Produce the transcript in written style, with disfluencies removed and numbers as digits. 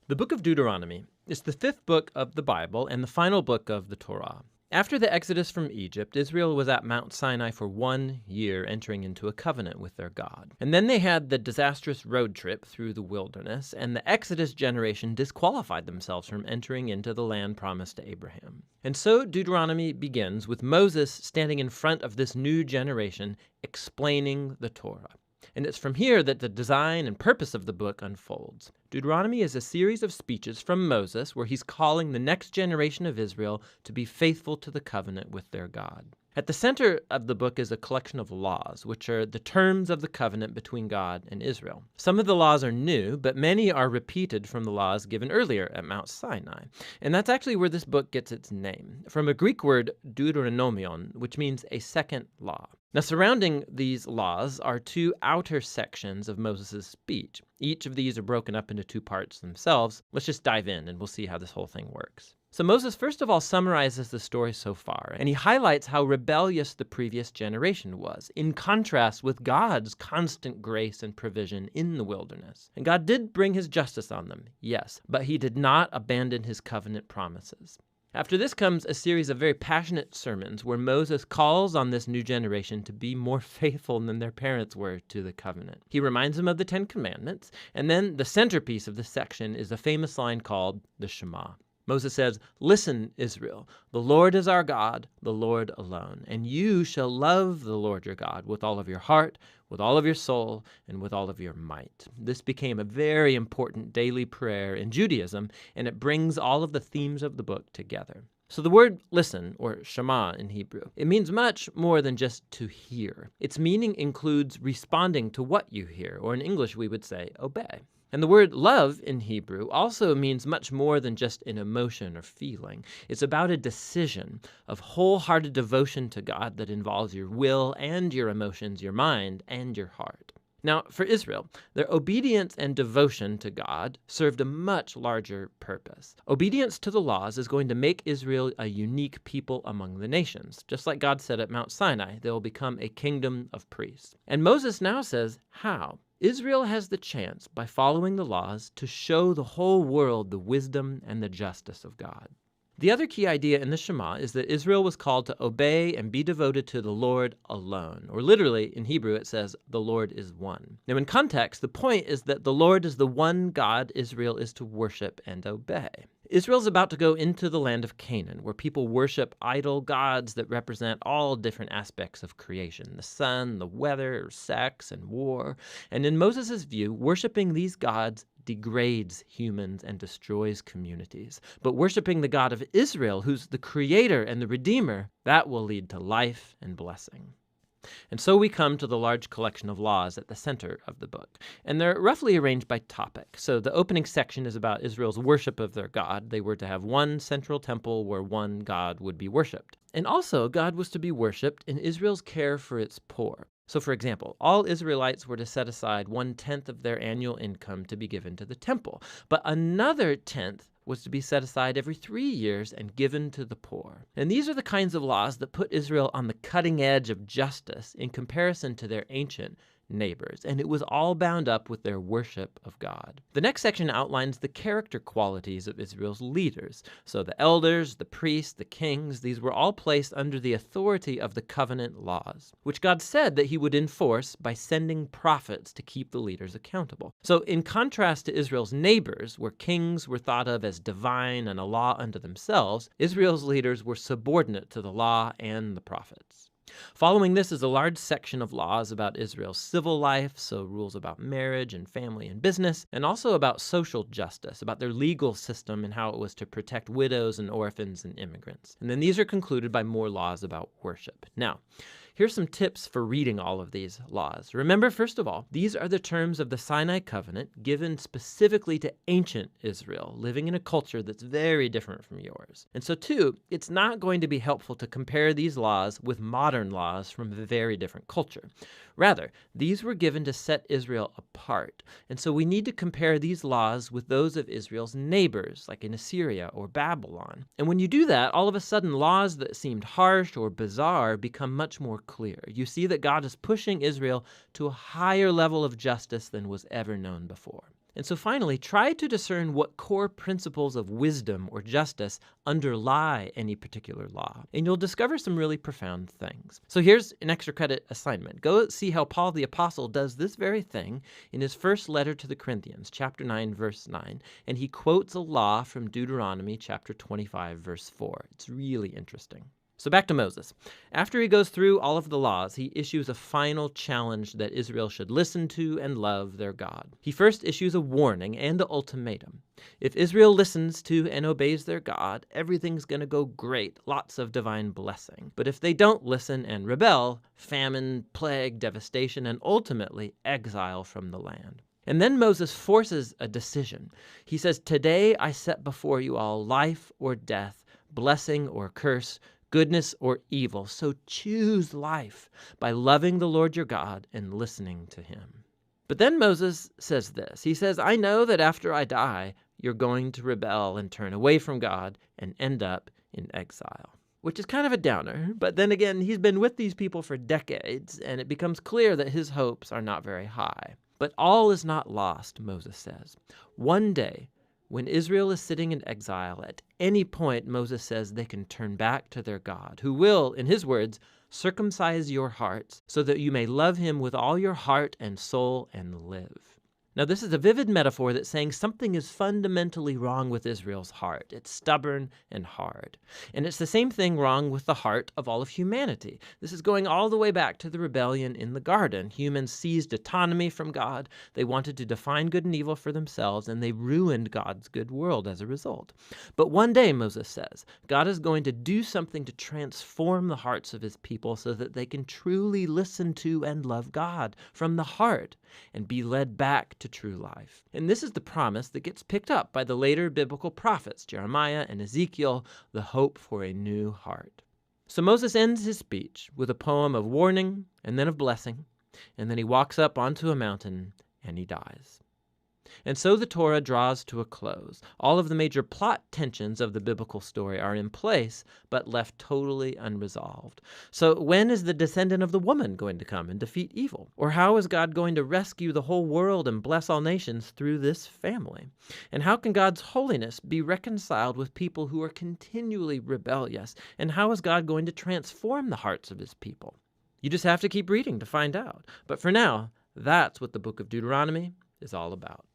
The book of Deuteronomy is the fifth book of the Bible and the final book of the Torah. After the exodus from Egypt, Israel was at Mount Sinai for 1 year, entering into a covenant with their God. And then they had the disastrous road trip through the wilderness, and the Exodus generation disqualified themselves from entering into the land promised to Abraham. And so Deuteronomy begins with Moses standing in front of this new generation, explaining the Torah. And it's from here that the design and purpose of the book unfolds. Deuteronomy is a series of speeches from Moses where he's calling the next generation of Israel to be faithful to the covenant with their God. At the center of the book is a collection of laws, which are the terms of the covenant between God and Israel. Some of the laws are new, but many are repeated from the laws given earlier at Mount Sinai. And that's actually where this book gets its name, from a Greek word deuteronomion, which means a second law. Now, surrounding these laws are two outer sections of Moses' speech. Each of these are broken up into two parts themselves. Let's just dive in and we'll see how this whole thing works. So Moses, first of all, summarizes the story so far, and he highlights how rebellious the previous generation was, in contrast with God's constant grace and provision in the wilderness. And God did bring his justice on them, yes, but he did not abandon his covenant promises. After this comes a series of very passionate sermons where Moses calls on this new generation to be more faithful than their parents were to the covenant. He reminds them of the 10 Commandments, and then the centerpiece of this section is a famous line called the Shema. Moses says, "Listen, Israel, the Lord is our God, the Lord alone, and you shall love the Lord your God with all of your heart, with all of your soul, and with all of your might." This became a very important daily prayer in Judaism, and it brings all of the themes of the book together. So the word listen, or Shema in Hebrew, it means much more than just to hear. Its meaning includes responding to what you hear, or in English we would say obey. And the word love in Hebrew also means much more than just an emotion or feeling. It's about a decision of wholehearted devotion to God that involves your will and your emotions, your mind and your heart. Now, for Israel, their obedience and devotion to God served a much larger purpose. Obedience to the laws is going to make Israel a unique people among the nations. Just like God said at Mount Sinai, they will become a kingdom of priests. And Moses now says, how? Israel has the chance, by following the laws, to show the whole world the wisdom and the justice of God. The other key idea in the Shema is that Israel was called to obey and be devoted to the Lord alone. Or literally, in Hebrew, it says, the Lord is one. Now, in context, the point is that the Lord is the one God Israel is to worship and obey. Israel's about to go into the land of Canaan, where people worship idol gods that represent all different aspects of creation, the sun, the weather, sex, and war. And in Moses' view, worshiping these gods degrades humans and destroys communities. But worshiping the God of Israel, who's the creator and the redeemer, that will lead to life and blessing. And so we come to the large collection of laws at the center of the book. And they're roughly arranged by topic. So the opening section is about Israel's worship of their God. They were to have one central temple where one God would be worshipped. And also, God was to be worshipped in Israel's care for its poor. So, for example, all Israelites were to set aside 1/10 of their annual income to be given to the temple. But another 10th was to be set aside every 3 years and given to the poor. And these are the kinds of laws that put Israel on the cutting edge of justice in comparison to their ancient neighbors, and it was all bound up with their worship of God. The next section outlines the character qualities of Israel's leaders. So the elders, the priests, the kings, these were all placed under the authority of the covenant laws, which God said that he would enforce by sending prophets to keep the leaders accountable. So in contrast to Israel's neighbors, where kings were thought of as divine and a law unto themselves, Israel's leaders were subordinate to the law and the prophets. Following this is a large section of laws about Israel's civil life, so rules about marriage and family and business, and also about social justice, about their legal system and how it was to protect widows and orphans and immigrants. And then these are concluded by more laws about worship. Now, here's some tips for reading all of these laws. Remember, first of all, these are the terms of the Sinai covenant given specifically to ancient Israel, living in a culture that's very different from yours. And so, too, it's not going to be helpful to compare these laws with modern laws from a very different culture. Rather, these were given to set Israel apart. And so we need to compare these laws with those of Israel's neighbors, like in Assyria or Babylon. And when you do that, all of a sudden laws that seemed harsh or bizarre become much more clear. You see that God is pushing Israel to a higher level of justice than was ever known before. And so finally, try to discern what core principles of wisdom or justice underlie any particular law, and you'll discover some really profound things. So here's an extra credit assignment. Go see how Paul the Apostle does this very thing in his first letter to the Corinthians, chapter 9, verse 9, and he quotes a law from Deuteronomy chapter 25, verse 4. It's really interesting. So back to Moses. After he goes through all of the laws, he issues a final challenge that Israel should listen to and love their God. He first issues a warning and an ultimatum. If Israel listens to and obeys their God, everything's going to go great, lots of divine blessing. But if they don't listen and rebel, famine, plague, devastation, and ultimately exile from the land. And then Moses forces a decision. He says, "Today I set before you all life or death, blessing or curse, goodness or evil. So choose life by loving the Lord your God and listening to him." But then Moses says this. He says, "I know that after I die, you're going to rebel and turn away from God and end up in exile." Which is kind of a downer, but then again, he's been with these people for decades, and it becomes clear that his hopes are not very high. But all is not lost, Moses says. One day, when Israel is sitting in exile, at any point, Moses says they can turn back to their God, who will, in his words, circumcise your hearts so that you may love him with all your heart and soul and live. Now, this is a vivid metaphor that's saying something is fundamentally wrong with Israel's heart. It's stubborn and hard. And it's the same thing wrong with the heart of all of humanity. This is going all the way back to the rebellion in the garden. Humans seized autonomy from God. They wanted to define good and evil for themselves, and they ruined God's good world as a result. But one day, Moses says, God is going to do something to transform the hearts of his people so that they can truly listen to and love God from the heart and be led back to true life. And this is the promise that gets picked up by the later biblical prophets, Jeremiah and Ezekiel, the hope for a new heart. So Moses ends his speech with a poem of warning and then of blessing, and then he walks up onto a mountain and he dies. And so the Torah draws to a close. All of the major plot tensions of the biblical story are in place, but left totally unresolved. So when is the descendant of the woman going to come and defeat evil? Or how is God going to rescue the whole world and bless all nations through this family? And how can God's holiness be reconciled with people who are continually rebellious? And how is God going to transform the hearts of his people? You just have to keep reading to find out. But for now, that's what the book of Deuteronomy is all about.